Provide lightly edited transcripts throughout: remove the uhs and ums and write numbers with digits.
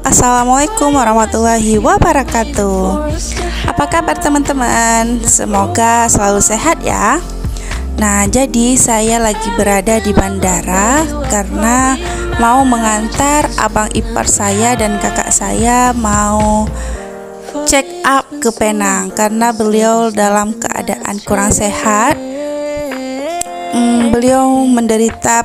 Assalamualaikum warahmatullahi wabarakatuh. Apa kabar teman-teman? Semoga selalu sehat ya. Nah, jadi saya lagi berada di bandara karena mau mengantar abang ipar saya dan kakak saya mau check up ke Penang karena beliau dalam keadaan kurang sehat. Beliau menderita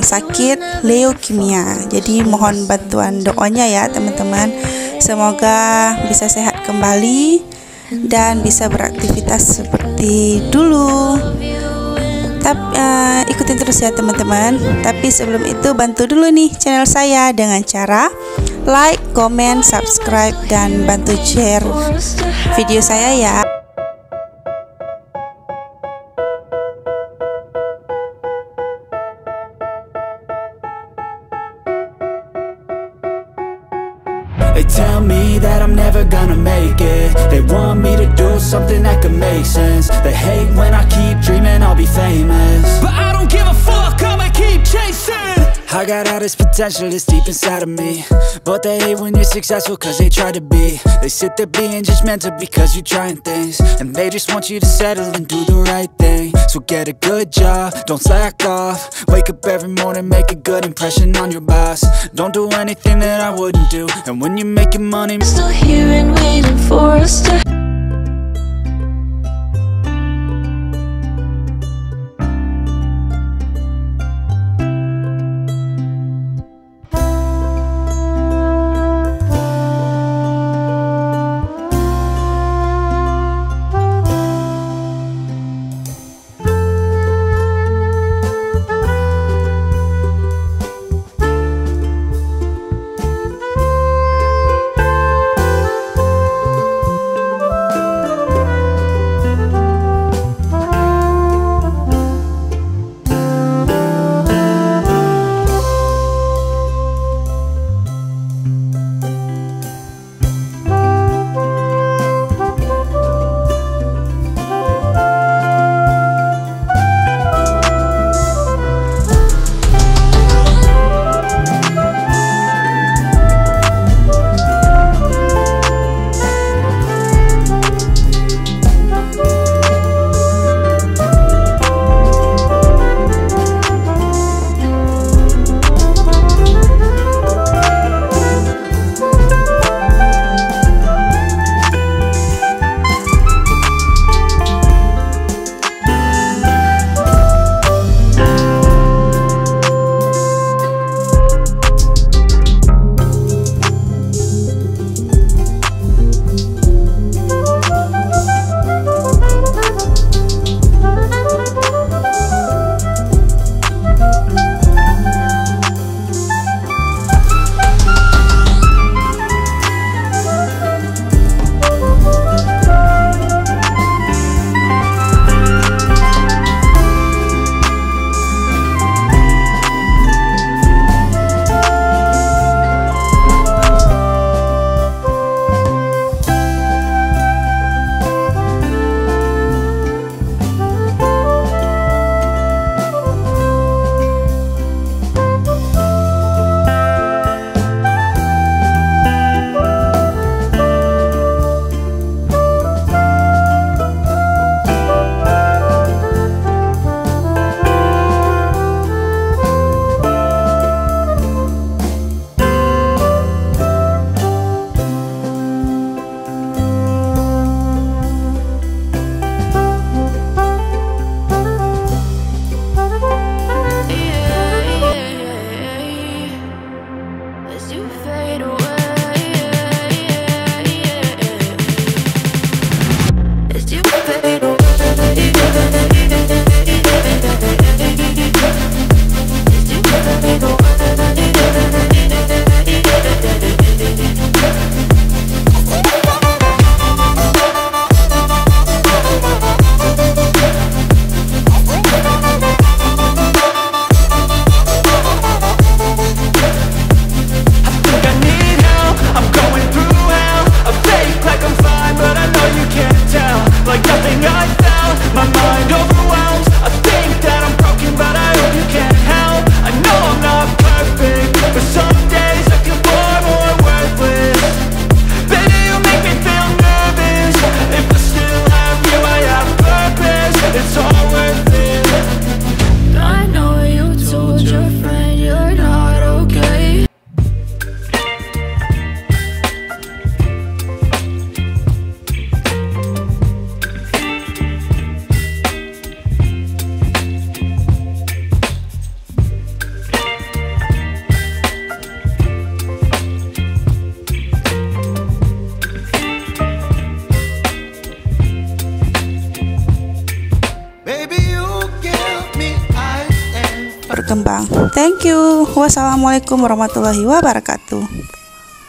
sakit leukimia. Jadi mohon bantuan doanya ya teman-teman. Semoga bisa sehat kembali dan bisa beraktivitas seperti dulu. Tapi ikutin terus ya teman-teman. Tapi sebelum itu bantu dulu nih channel saya dengan cara like, comment, subscribe, dan bantu share video saya ya. They tell me that I'm never gonna make it. They want me to do something that could make sense. They hate when I keep dreaming I'll be famous, but I don't give a fuck, I'ma keep chasing. I got all this potential that's deep inside of me, but they hate when you're successful cause they try to be. They sit there being judgmental because you're trying things, and they just want you to settle and do the right thing. So get a good job, don't slack off. Wake up every morning, make a good impression on your boss. Don't do anything that I wouldn't do, and when you're making money, I'm still here and waiting for us to. berkembang. Thank you. Wassalamualaikum warahmatullahi wabarakatuh.